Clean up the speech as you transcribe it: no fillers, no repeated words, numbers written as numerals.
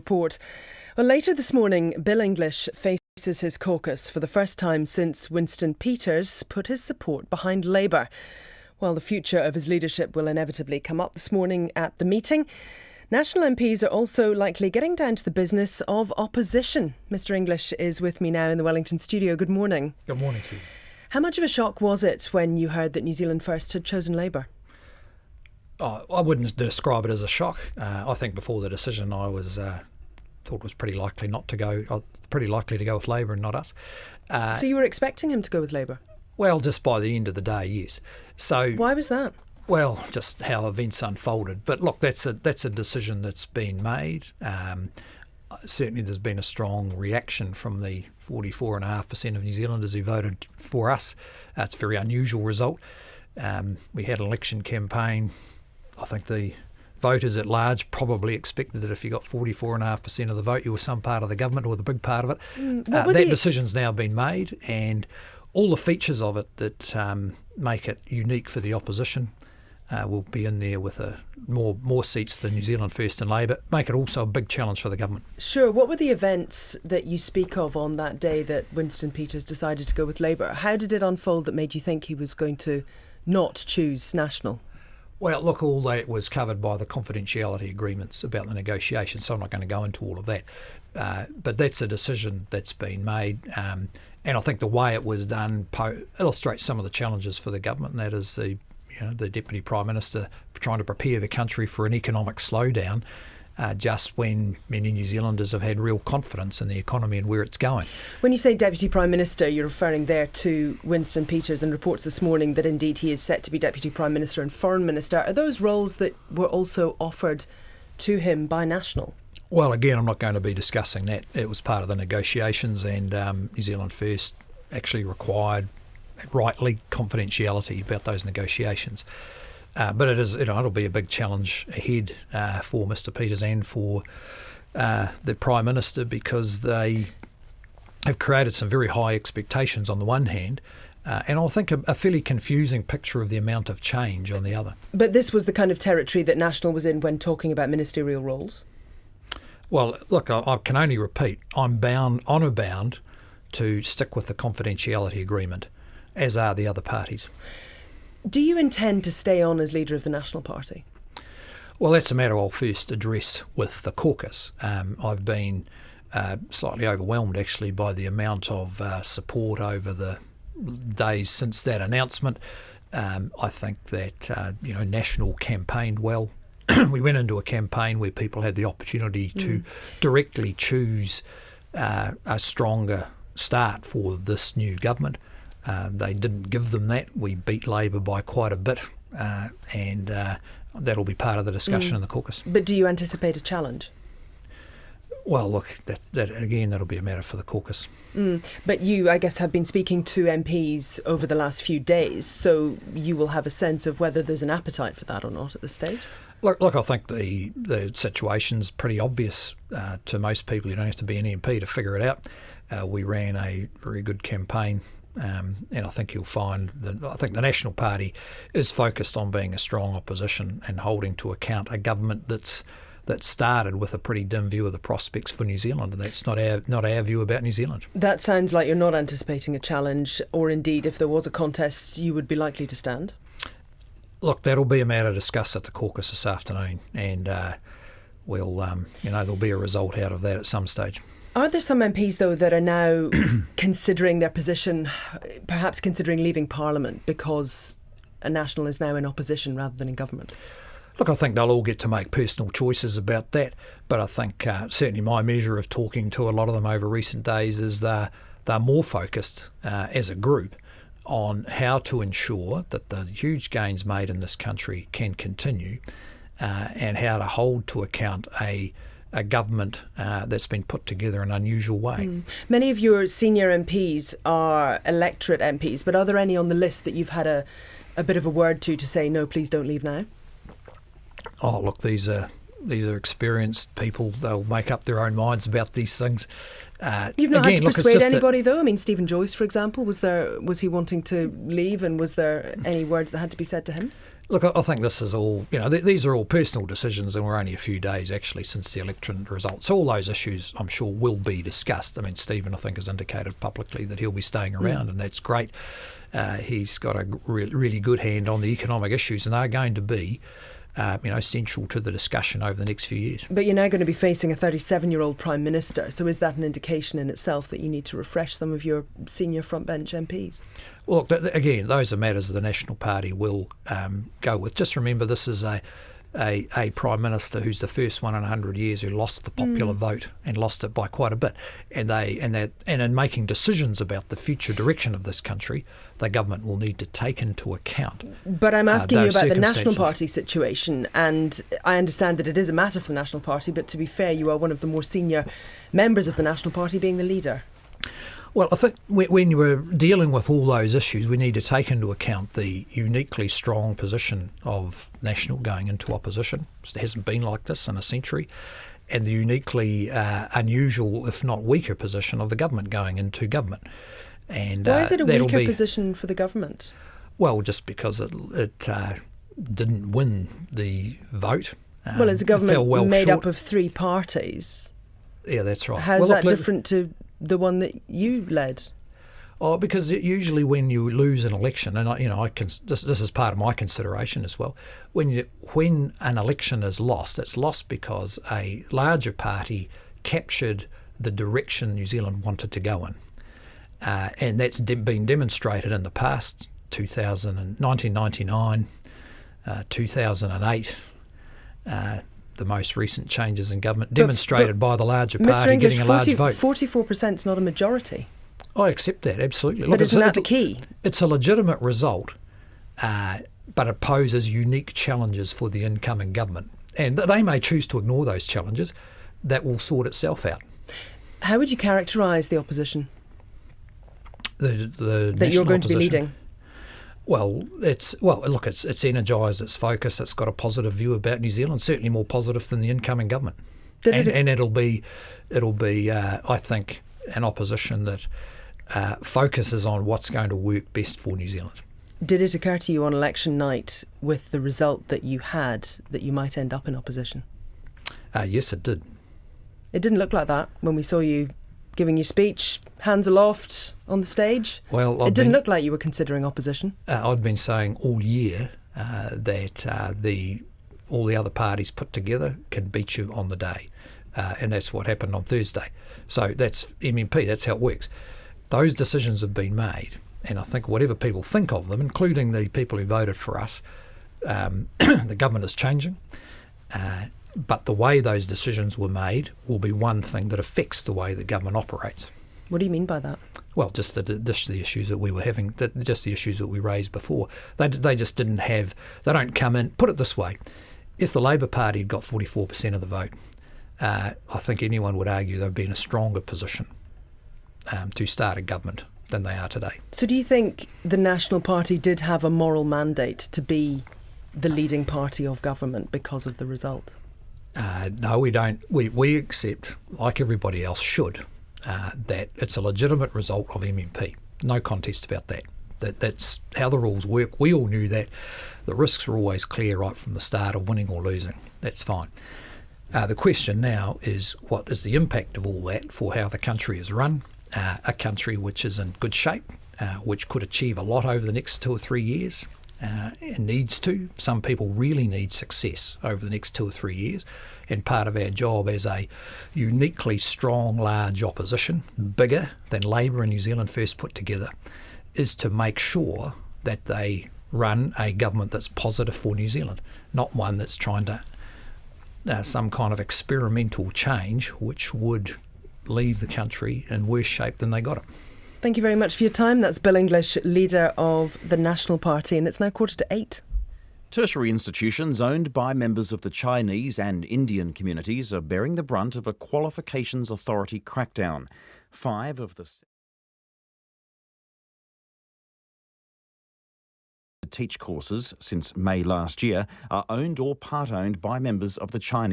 report. Well, later this morning, Bill English faces his caucus for the first time since Winston Peters put his support behind Labour. While the future of his leadership will inevitably come up this morning at the meeting, National MPs are also likely getting down to the business of opposition. Mr English is with me now in the Wellington studio. Good morning. Good morning to you. How much of a shock was it when you heard that New Zealand First had chosen Labour? I wouldn't describe it as a shock. I think before the decision I was thought was pretty likely not to go, pretty likely to go with Labour and not us. So you were expecting him to go with Labour? Well, just by the end of the day, yes. So why was that? Well, just how events unfolded. But look, that's a decision that's been made. Certainly there's been a strong reaction from the 44.5% of New Zealanders who voted for us. That's a very unusual result. We had an election campaign. I think the voters at large probably expected that if you got 44.5% of the vote, you were some part of the government or the big part of it. That decision's now been made, and all the features of it that make it unique for the opposition will be in there with more seats than New Zealand First and Labour, make it also a big challenge for the government. Sure. What were the events that you speak of on that day that Winston Peters decided to go with Labour? How did it unfold that made you think he was going to not choose National? Well, look, all that was covered by the confidentiality agreements about the negotiations, so I'm not going to go into all of that. But that's a decision that's been made, and I think the way it was done illustrates some of the challenges for the government, and that is the Deputy Prime Minister trying to prepare the country for an economic slowdown just when many New Zealanders have had real confidence in the economy and where it's going. When you say Deputy Prime Minister, you're referring there to Winston Peters, and reports this morning that indeed he is set to be Deputy Prime Minister and Foreign Minister. Are those roles that were also offered to him by National? Well, again, I'm not going to be discussing that. It was part of the negotiations, and New Zealand First actually required, rightly, confidentiality about those negotiations. But it is, it'll be a big challenge ahead for Mr Peters and for the Prime Minister, because they have created some very high expectations on the one hand, and I think a fairly confusing picture of the amount of change on the other. But this was the kind of territory that National was in when talking about ministerial roles? Well, look, I can only repeat, I'm honour bound to stick with the confidentiality agreement, as are the other parties. Do you intend to stay on as leader of the National Party? Well, that's a matter I'll first address with the caucus. I've been slightly overwhelmed, actually, by the amount of support over the days since that announcement. I think that National campaigned well. We went into a campaign where people had the opportunity to directly choose a stronger start for this new government. They didn't give them that. We beat Labour by quite a bit, and that'll be part of the discussion in the caucus. But do you anticipate a challenge? Well, look, that again, that'll be a matter for the caucus. But you, I guess, have been speaking to MPs over the last few days, so you will have a sense of whether there's an appetite for that or not at this stage? Look, I think the situation's pretty obvious to most people. You don't have to be an MP to figure it out. We ran a very good campaign. And I think you'll find that the National Party is focused on being a strong opposition and holding to account a government that started with a pretty dim view of the prospects for New Zealand, and that's not our view about New Zealand. That sounds like you're not anticipating a challenge, or indeed, if there was a contest, you would be likely to stand. Look, that'll be a matter discussed at the caucus this afternoon, and there'll be a result out of that at some stage. Are there some MPs, though, that are now considering their position, perhaps considering leaving Parliament because a National is now in opposition rather than in government? Look, I think they'll all get to make personal choices about that, but I think certainly my measure of talking to a lot of them over recent days is they're more focused as a group on how to ensure that the huge gains made in this country can continue, and how to hold to account a government that's been put together in an unusual way. Many of your senior MPs are electorate MPs, but are there any on the list that you've had a bit of a word to say, no, please don't leave now? Oh, look, these are experienced people. They'll make up their own minds about these things. You've not had to persuade anybody, though? I mean, Stephen Joyce, for example, was he wanting to leave, and was there any words that had to be said to him? Look, I think this is all, these are all personal decisions, and we're only a few days actually since the election results. So all those issues, I'm sure, will be discussed. I mean, Stephen, I think, has indicated publicly that he'll be staying around, and that's great. He's got a really good hand on the economic issues, and they're going to be central to the discussion over the next few years. But you're now going to be facing a 37-year-old Prime Minister, so is that an indication in itself that you need to refresh some of your senior frontbench MPs? Well, look, again, those are matters that the National Party will go with. Just remember, this is a Prime Minister who's the first one in 100 years who lost the popular vote, and lost it by quite a bit. And in making decisions about the future direction of this country, the government will need to take into account. But I'm asking you about the National Party situation, and I understand that it is a matter for the National Party, but to be fair, you are one of the more senior members of the National Party, being the leader. Well, I think when we're dealing with all those issues, we need to take into account the uniquely strong position of National going into opposition. It hasn't been like this in a century. And the uniquely unusual, if not weaker, position of the government going into government. And why is it a weaker position for the government? Well, just because it didn't win the vote. Well, it's a government made up of three parties. Yeah, that's right. How's that different to the one that you led? Oh, because usually when you lose an election, and this is part of my consideration as well. When an election is lost, it's lost because a larger party captured the direction New Zealand wanted to go in, and that's been demonstrated in the past. 1999, 2008. The most recent changes in government demonstrated by the larger party English, getting a large vote. 44% is not a majority. I accept that, absolutely. But isn't that the key? It's a legitimate result, but it poses unique challenges for the incoming government. And they may choose to ignore those challenges. That will sort itself out. How would you characterise the opposition the that you're going to be leading? Well, it's energised, it's focused, it's got a positive view about New Zealand, certainly more positive than the incoming government. And it'll be, I think, an opposition that focuses on what's going to work best for New Zealand. Did it occur to you on election night, with the result that you had, that you might end up in opposition? Yes, it did. It didn't look like that when we saw you giving your speech, hands aloft on the stage. Well, it didn't look like you were considering opposition. I'd been saying all year that all the other parties put together can beat you on the day, and that's what happened on Thursday. So that's MMP, that's how it works. Those decisions have been made, and I think whatever people think of them, including the people who voted for us, the government is changing. But the way those decisions were made will be one thing that affects the way the government operates. What do you mean by that? Well, just the issues that we were having, just the issues that we raised before. They just didn't have, they don't come in. Put it this way, if the Labour Party had got 44% of the vote, I think anyone would argue they'd be in a stronger position to start a government than they are today. So do you think the National Party did have a moral mandate to be the leading party of government because of the result? No, we don't. We accept, like everybody else should, that it's a legitimate result of MMP. No contest about that. That's how the rules work. We all knew that. The risks were always clear right from the start of winning or losing. That's fine. The question now is, what is the impact of all that for how the country is run? A country which is in good shape, which could achieve a lot over the next 2 or 3 years. And needs to. Some people really need success over the next 2 or 3 years, and part of our job as a uniquely strong, large opposition, bigger than Labour and New Zealand First put together, is to make sure that they run a government that's positive for New Zealand, not one that's trying to some kind of experimental change which would leave the country in worse shape than they got it. Thank you very much for your time. That's Bill English, leader of the National Party, and it's now 7:45. Tertiary institutions owned by members of the Chinese and Indian communities are bearing the brunt of a Qualifications Authority crackdown. 5 of the teach courses since May last year are owned or part-owned by members of the Chinese